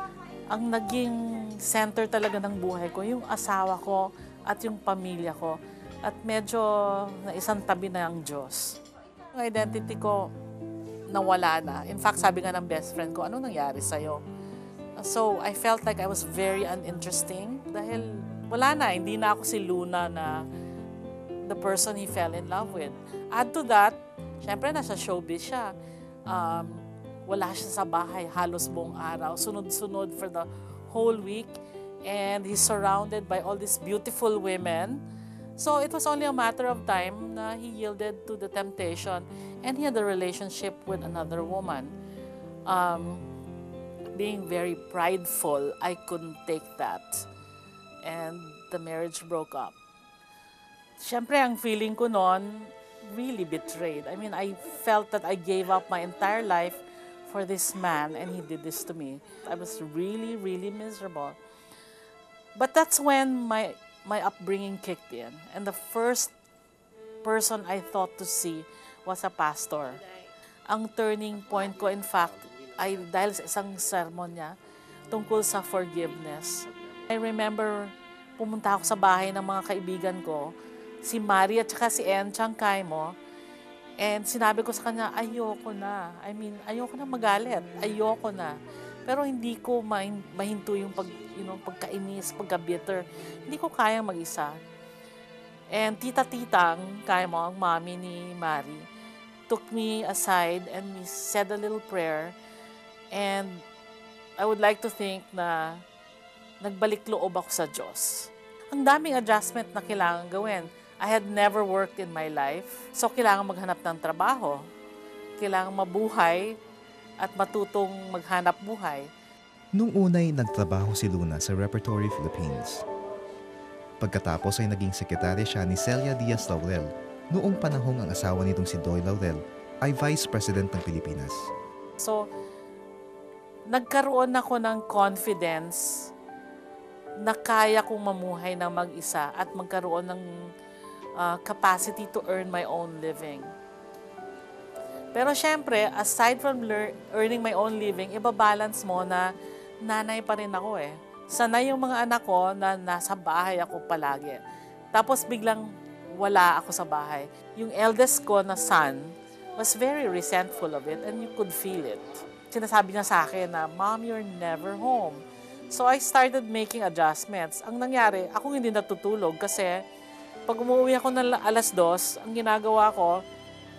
ang naging center talaga ng buhay ko, yung asawa ko at yung pamilya ko. At medyo naisang tabi na ang Diyos. Ang identity ko, nawala na. In fact, sabi nga ng best friend ko, ano nangyari sa'yo? So, I felt like I was very uninteresting dahil wala na, hindi na ako si Luna na the person he fell in love with. Add to that, syempre nasa showbiz siya. Wala siya sa bahay halos buong araw. Sunod-sunod for the whole week. And he's surrounded by all these beautiful women. So it was only a matter of time na he yielded to the temptation and he had a relationship with another woman. Being very prideful, I couldn't take that. And the marriage broke up. Siyempre, ang feeling ko noon, really betrayed. I mean, I felt that I gave up my entire life for this man and he did this to me. I was really, really miserable. But that's when my upbringing kicked in. And the first person I thought to see was a pastor. Ang turning point ko, in fact, ay dahil sa isang sermon niya tungkol sa forgiveness. I remember pumunta ako sa bahay ng mga kaibigan ko, si Mari at saka si En Changkaimo, and sinabi ko sa kanya, ayoko na. I mean, ayoko na magalit. Ayoko na. Pero hindi ko mahinto yung pagkainis, pagka-bitter. Hindi ko kayang mag-isa. And tita-titang, Kaimo, ang mami ni Mari, took me aside and we said a little prayer. And I would like to think na nagbalik loob ako sa Diyos. Ang daming adjustment na kailangan gawin. I had never worked in my life. So, kailangan maghanap ng trabaho. Kailangan mabuhay at matutong maghanap buhay. Nung unay nagtrabaho si Luna sa Repertory Philippines. Pagkatapos ay naging sekretarya siya ni Celia Diaz Laurel. Noong panahong ang asawa nitong si Doy Laurel ay Vice President ng Pilipinas. So, nagkaroon ako ng confidence na kaya kong mamuhay ng mag-isa at magkaroon ng capacity to earn my own living. Pero syempre, aside from earning my own living, ibabalance mo na nanay pa rin ako eh. Sanay yung mga anak ko na nasa bahay ako palagi. Tapos biglang wala ako sa bahay. Yung eldest ko na son was very resentful of it and you could feel it. Sinasabi niya sa akin na, Mom, you're never home. So I started making adjustments. Ang nangyari, ako hindi natutulog kasi pag umuwi ako ng 2:00, ang ginagawa ko,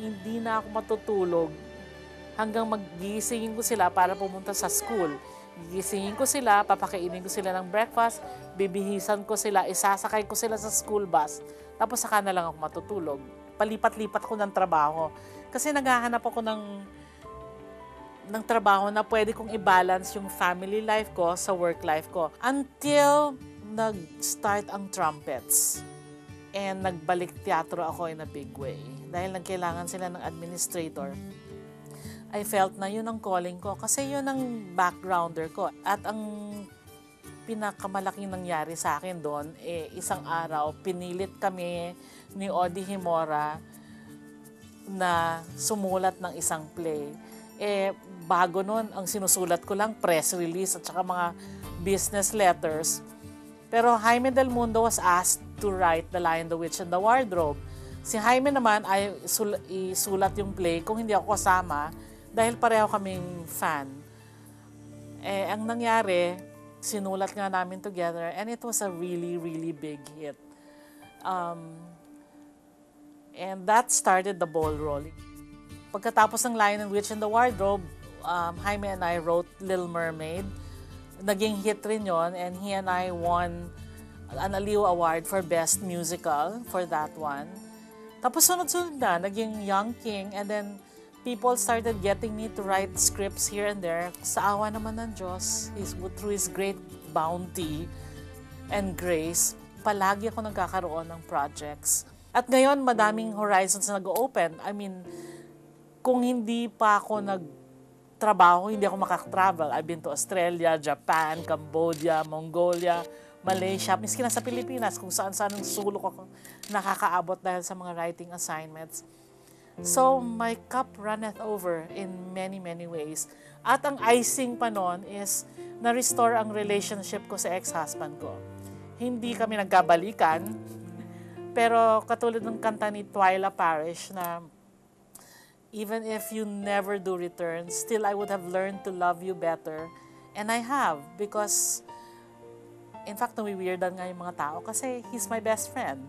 hindi na ako matutulog hanggang maggisingin ko sila para pumunta sa school. Gigisingin ko sila, papakainin ko sila ng breakfast, bibihisan ko sila, isasakay ko sila sa school bus, tapos saka na lang ako matutulog. Palipat-lipat ko ng trabaho. Kasi naghahanap ako ng trabaho na pwede kong i-balance yung family life ko sa work life ko. Until nag-start ang trumpets. And nagbalik teatro ako in a big way. Dahil nagkailangan sila ng administrator. I felt na yun ang calling ko kasi yun ang backgrounder ko. At ang pinakamalaking nangyari sa akin doon, isang araw, pinilit kami ni Odi Himora na sumulat ng isang play. Bago nun, ang sinusulat ko lang press release at saka mga business letters. Pero Jaime Del Mundo was asked to write The Lion, the Witch, and the Wardrobe. Si Jaime naman ay isulat yung play kung hindi ako kasama dahil pareho kaming fan. Ang nangyari, sinulat nga namin together and it was a really, really big hit. And that started the ball rolling. Pagkatapos ng Lion and Witch and the Wardrobe, Jaime and I wrote Little Mermaid. Naging hit rin yon and he and I won an Aliw Award for Best Musical for that one. Tapos sunod-sunod na, naging Young King and then people started getting me to write scripts here and there. Sa awa naman ng Diyos, through His great bounty and grace, palagi ako nagkakaroon ng projects. At ngayon, madaming horizons na nag-open. I mean, kung hindi pa ako nagtrabaho, hindi ako makakatravel. I've been to Australia, Japan, Cambodia, Mongolia, Malaysia, miski na sa Pilipinas, kung saan-saan ang sulok ako nakakaabot dahil sa mga writing assignments. So, my cup runneth over in many, many ways. At ang icing pa nun is na-restore ang relationship ko sa ex-husband ko. Hindi kami nagkabalikan, pero katulad ng kanta ni Twyla Parish na even if you never do return, still I would have learned to love you better. And I have, because in fact, nawiweirdan nga yung mga tao kasi he's my best friend.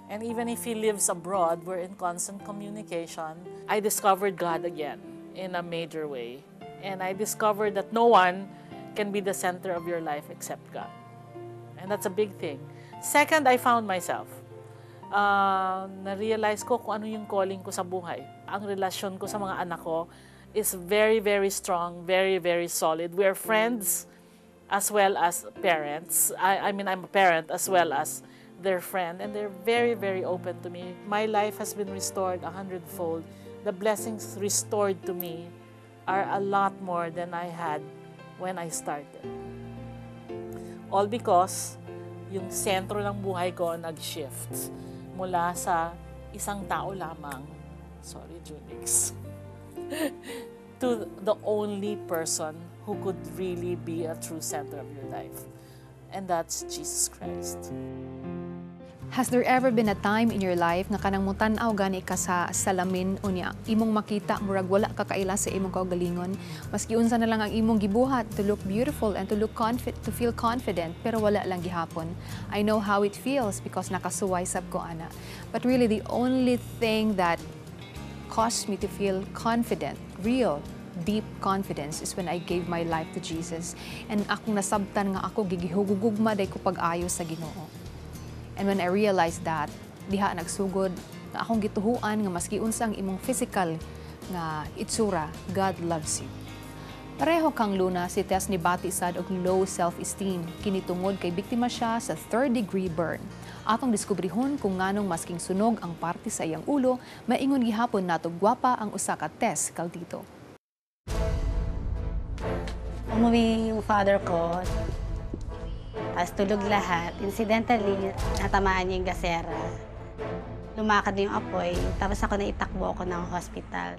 And even if he lives abroad, we're in constant communication. I discovered God again in a major way. And I discovered that no one can be the center of your life except God. And that's a big thing. Second, I found myself. Na-realize ko kung ano yung calling ko sa buhay. Ang relasyon ko sa mga anak ko is very, very strong, very, very solid. We are friends as well as parents. I mean, I'm a parent as well as their friend, and they're very, very open to me. My life has been restored 100-fold. The blessings restored to me are a lot more than I had when I started. All because yung sentro ng buhay ko nag-shift mula sa isang tao lamang, sorry Junix, to the only person who could really be a true center of your life. And that's Jesus Christ. Has there ever been a time in your life nga kanang mutanaw gani ka sa salamin o niya imong makita murag wala ka kaila sa imong kaugalingon, maski unsa na lang ang imong gibuhat to look beautiful and to feel confident pero wala lang gihapon? I know how it feels because nakasuway sab ko ana. But really the only thing that caused me to feel confident, real deep confidence is when I gave my life to Jesus and akong nasabtan nga ako gigihugugugma day ko pag-ayo sa Ginoo. And when I realized that, diha nagsugod na akong gituhuan nga maski unsang imong physical nga itsura, God loves you. Pareho kang Luna, si Tess ni bati sad og low self-esteem kini tungod kay biktima siya sa third-degree burn. Atong diskubrihon kung nganong masking sunog ang parte sa iyang ulo, maingon gihapon nato gwapa ang usa ka Tess Caldito. Umuwi yung father ko. Tapos tulog lahat. Incidentally, natamaan niya yung gasera. Lumakad yung apoy. Tapos ako naitakbo ako ng hospital.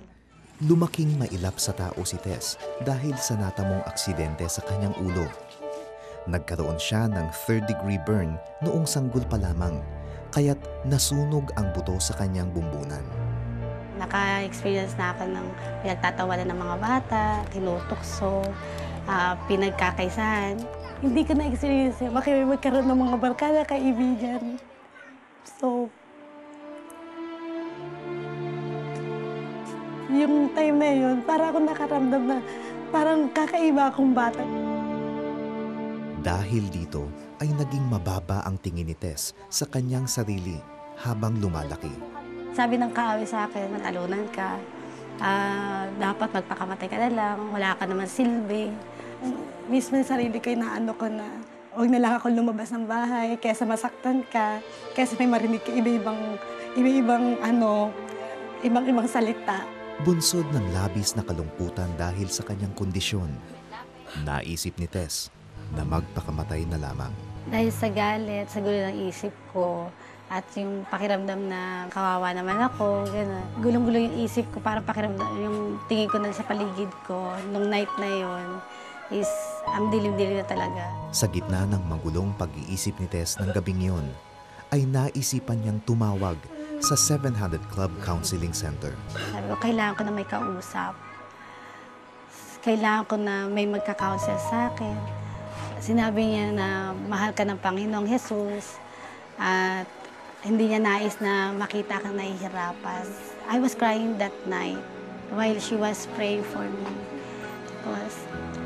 Lumaking mailap sa tao si Tess dahil sa natamong aksidente sa kanyang ulo. Nagkaroon siya ng third-degree burn noong sanggol pa lamang, kaya't nasunog ang buto sa kanyang bumbunan. Naka-experience na ako ng pinagtatawanan ng mga bata, tinutukso, pinagkakaisahan. Hindi ko na-experience yun. Magkaroon ng mga barkada, kaibigan. So, yung time na yun, para akong nakaramdam na parang kakaiba akong bata. Dahil dito, ay naging mababa ang tingin ni Tess sa kanyang sarili habang lumalaki. Sabi ng kaaway sa akin, matalunan ka. Dapat magpakamatay ka na lang, wala ka naman silbi. Mismo yung sarili ko, inaano ko na, huwag na lang ako lumabas ng bahay, kaysa masaktan ka, kaysa may marinig ka ibang salita. Bunsod ng labis na kalungkutan dahil sa kanyang kondisyon, naisip ni Tess na magpakamatay na lamang. Dahil sa galit, sa gulo ng isip ko, at yung pakiramdam na kawawa naman ako, gano'n. Gulong-gulo yung isip ko, parang pakiramdam, yung tingin ko na sa paligid ko, nung night na yon is ang dilim-dilim na talaga. Sa gitna ng magulong pag-iisip ni Tess ng gabing yon, ay naisipan niyang tumawag sa 700 Club Counseling Center. Sabi ko, kailangan ko na may kausap. Kailangan ko na may magka-counsel sa akin. Sinabi niya na mahal ka ng Panginoong Jesus at hindi niya nais na makita kang nahihirapan. I was crying that night while she was praying for me. Because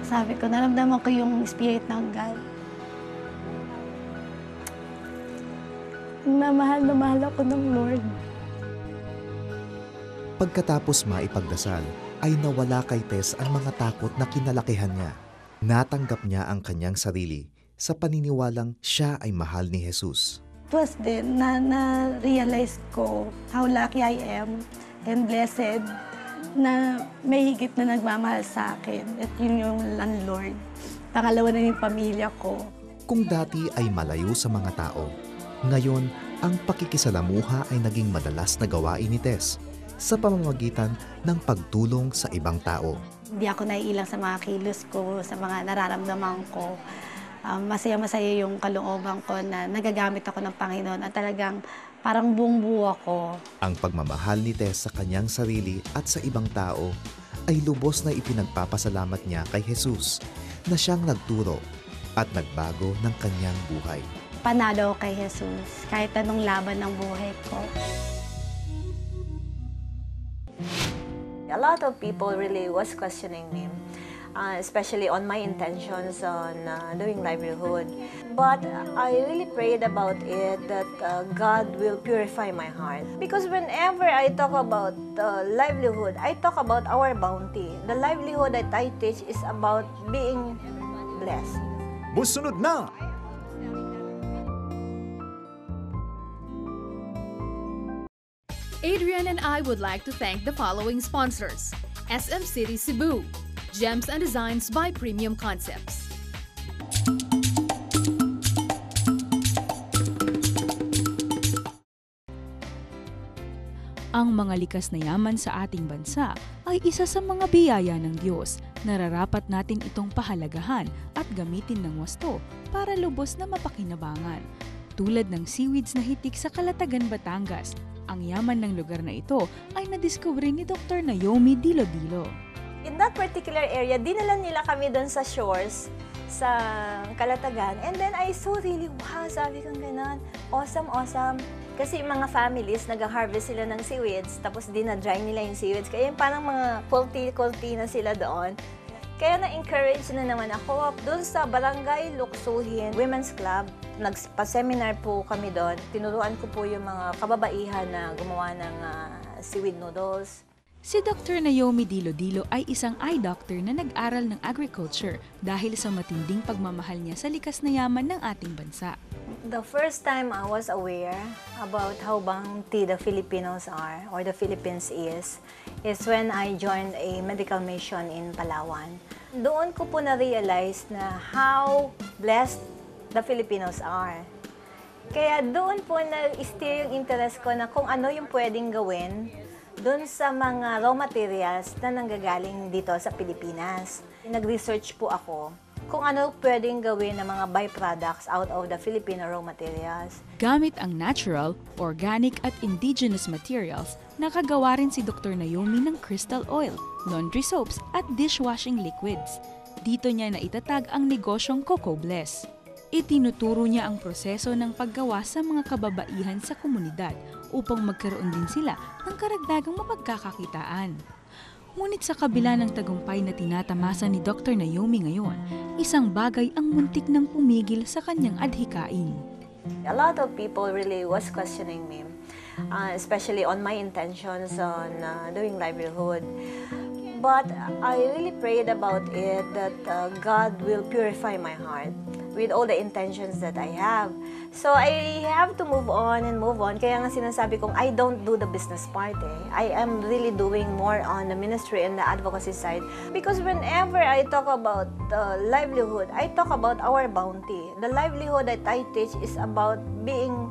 sabi ko, naramdaman ko yung Spirit ng God. Na mahal ako ng Lord. Pagkatapos maipagdasal, ay nawala kay Tess ang mga takot na kinalakihan niya. Natanggap niya ang kanyang sarili sa paniniwalang siya ay mahal ni Jesus. It was then na-realize ko how lucky I am and blessed na may higit na nagmamahal sa akin. At yun yung landlord. Pangalawa na yung pamilya ko. Kung dati ay malayo sa mga tao, ngayon ang pakikisalamuha ay naging madalas na gawain ni Tess sa pamamagitan ng pagtulong sa ibang tao. Hindi ako naiilang sa mga kilos ko, sa mga nararamdaman ko. Masaya-masaya yung kalooban ko na nagagamit ako ng Panginoon at talagang parang buong-buo ako. Ang pagmamahal ni Tess sa kanyang sarili at sa ibang tao ay lubos na ipinagpapasalamat niya kay Jesus na siyang nagturo at nagbago ng kanyang buhay. Panalo kay Jesus kahit anong laban ng buhay ko. A lot of people really was questioning me. Especially on my intentions on doing livelihood. But I really prayed about it that God will purify my heart. Because whenever I talk about livelihood, I talk about our bounty. The livelihood that I teach is about being blessed. Musunod na! Adrian and I would like to thank the following sponsors: SM City Cebu, Gems and Designs by Premium Concepts. Ang mga likas na yaman sa ating bansa ay isa sa mga biyaya ng Diyos. Nararapat natin itong pahalagahan at gamitin ng wasto para lubos na mapakinabangan. Tulad ng seaweeds na hitik sa Calatagan, Batangas, ang yaman ng lugar na ito ay nadiskubre ni Dr. Naomi Dilo-Dilo. In that particular area, dinala nila kami doon sa shores sa Calatagan. And then I saw really, wow, sabi kong gano'n, awesome, awesome. Kasi yung mga families, nag-harvest sila ng seaweeds, tapos dinadry nila yung seaweeds. Kaya yung parang mga kulti na sila doon. Kaya na-encourage na naman ako. Doon sa Barangay Luksuhin Women's Club, nagpa-seminar po kami doon. Tinuruan ko po yung mga kababaihan na gumawa ng seaweed noodles. Si Dr. Naomi Dilo-Dilo ay isang eye doctor na nag-aral ng agriculture dahil sa matinding pagmamahal niya sa likas na yaman ng ating bansa. The first time I was aware about how bounty the Filipinos are, or the Philippines is when I joined a medical mission in Palawan. Doon ko po na-realize na how blessed the Filipinos are. Kaya doon po na-steer yung interest ko na kung ano yung pwedeng gawin doon sa mga raw materials na nanggagaling dito sa Pilipinas. Nag-research po ako kung ano pwedeng gawin ng mga byproducts out of the Filipino raw materials. Gamit ang natural, organic at indigenous materials, nakagawa rin si Dr. Naomi ng crystal oil, laundry soaps at dishwashing liquids. Dito niya naitatag ang negosyong Coco Bless. Itinuturo niya ang proseso ng paggawa sa mga kababaihan sa komunidad upang magkaroon din sila ng karagdagang mapagkakakitaan. Ngunit sa kabila ng tagumpay na tinatamasa ni Dr. Naomi ngayon, isang bagay ang muntik ng pumigil sa kanyang adhikain. A lot of people really was questioning me, especially on my intentions on doing livelihood. But I really prayed about it that God will purify my heart. with all the intentions that I have. So I have to move on and move on. Kaya nga sinasabi kong I don't do the business part eh. I am really doing more on the ministry and the advocacy side. Because whenever I talk about livelihood, I talk about our bounty. The livelihood that I teach is about being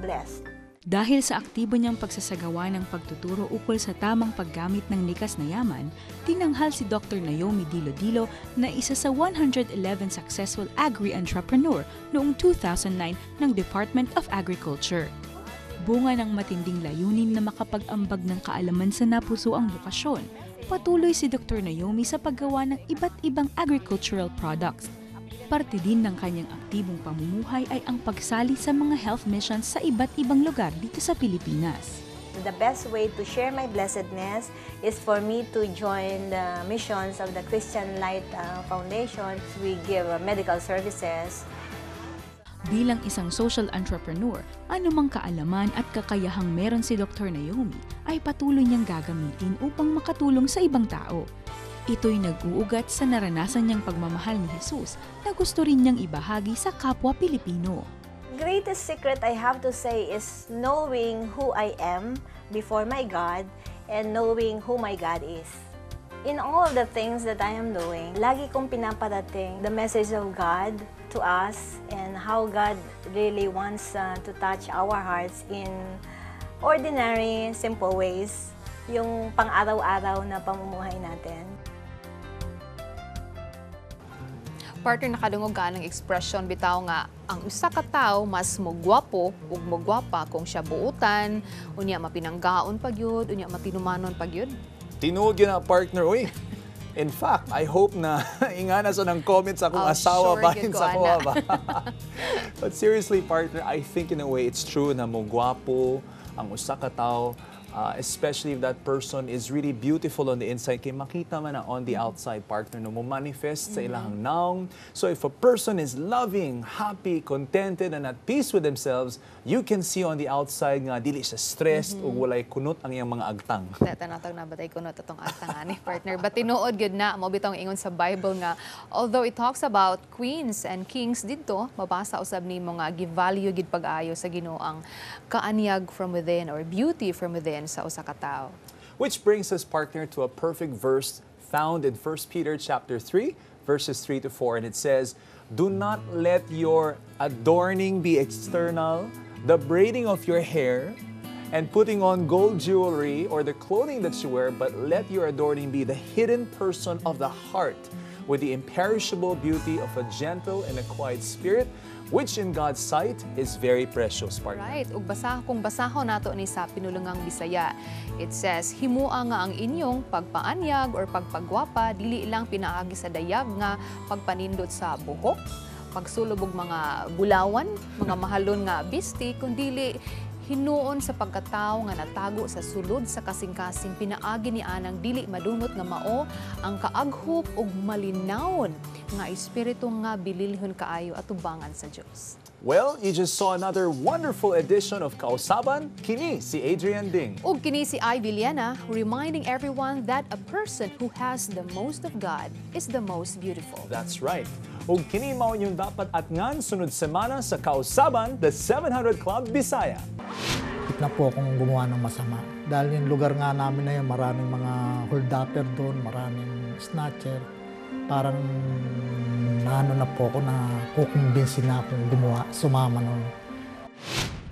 blessed. Dahil sa aktibo niyang pagsasagawa ng pagtuturo ukol sa tamang paggamit ng likas na yaman, tinanghal si Dr. Naomi Dilo-Dilo na isa sa 111 successful agri-entrepreneur noong 2009 ng Department of Agriculture. Bunga ng matinding layunin na makapag-ambag ng kaalaman sa napusoang bukasyon, patuloy si Dr. Naomi sa paggawa ng iba't ibang agricultural products. Parte din ng kanyang aktibong pamumuhay ay ang pagsali sa mga health missions sa iba't ibang lugar dito sa Pilipinas. The best way to share my blessedness is for me to join the missions of the Christian Light Foundation. We give medical services. Bilang isang social entrepreneur, anumang kaalaman at kakayahang meron si Dr. Naomi ay patuloy niyang gagamitin upang makatulong sa ibang tao. Ito'y nag-uugat sa naranasan niyang pagmamahal ni Jesus na gusto rin niyang ibahagi sa kapwa Pilipino. Greatest secret I have to say is knowing who I am before my God and knowing who my God is. In all the things that I am doing, lagi kong pinaparating the message of God to us and how God really wants to touch our hearts in ordinary, simple ways, yung pang-araw-araw na pamumuhay natin. Partner, nakadungog ka ng expression bitaw nga ang usa ka tawo mas mogwapo ug mogwapa kung siya buutan, unya mapinanggaon pagyud, unya matinumanon pagyud. Tinuod yun na, partner. Uy, in fact, I hope na ingana sa ng comments akong asawa sure, bahin sa kuha ba. But seriously, partner, I think in a way it's true na mogwapo ang usa ka tawo. Especially if that person is really beautiful on the inside, kay makita man na on the outside, partner, no mo manifest sa ilahang naong. So if a person is loving, happy, contented, and at peace with themselves, you can see on the outside nga dili siya stressed o walay kunot ang iyang mga agtang. Tanatag na batay kunot atong agtang ani, partner. But tinuod gyud na mo bitong ingon sa Bible nga although it talks about queens and kings didto, mabasa usab nimo nga gi-value gid pag-ayo sa Ginoo ang kaanyag from within or beauty from within sa usa ka tawo. Which brings us, partner, to a perfect verse found in 1 Peter chapter 3, verses 3 to 4, and it says, "Do not let your adorning be external, the braiding of your hair, and putting on gold jewelry or the clothing that you wear, but let your adorning be the hidden person of the heart, with the imperishable beauty of a gentle and a quiet spirit, which in God's sight is very precious," partner. Right. Ug kung basahon nato ni sa Pinulungang Bisaya, it says, "Himua nga ang inyong pagpaanyag or pagpagwapa, dili lang pinaagi sa dayag nga pagpanindot sa buhok, pagsulubog mga bulawan, mga mahalon nga bisti, kundili hinuon sa pagkatao nga natago sa sulod sa kasing-kasing pinaagi ni anang dili madumot nga mao ang kaaghop ug malinawon nga espiritu nga bililhon kaayo at tubangan sa Dios." Well, you just saw another wonderful edition of Kausaban. Kini si Adrian Ding. Ug kini si Ivy Liana, reminding everyone that a person who has the most of God is the most beautiful. That's right. Ug kini mao yung dapat atngan sunod semana sa Kausaban, the 700 Club Bisaya. Na po akong gumawa ng masama. Dahil yung lugar nga namin na yun, maraming mga hold-upper doon, maraming snatcher. Parang naano na po ako na kukumbinsin na akong gumawa, sumama noon.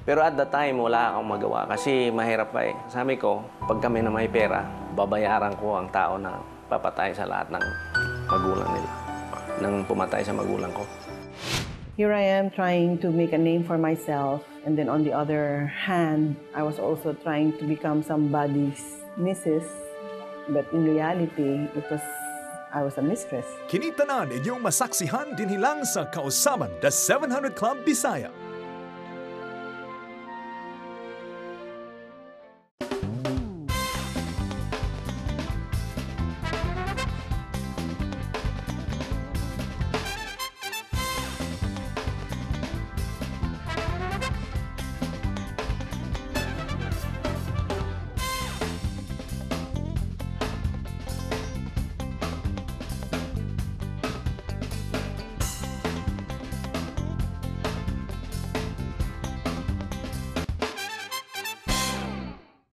Pero at the time, wala akong magawa kasi mahirap pa eh. Sabi ko, pag kami na may pera, babayaran ko ang tao na papatay sa lahat ng magulang nila, nang pumatay sa magulang ko. Here I am trying to make a name for myself, and then on the other hand, I was also trying to become somebody's missus, but in reality, I was a mistress. Kinitanan inyong masaksihan dinhilang sa Kausaban, the 700 Club Bisaya.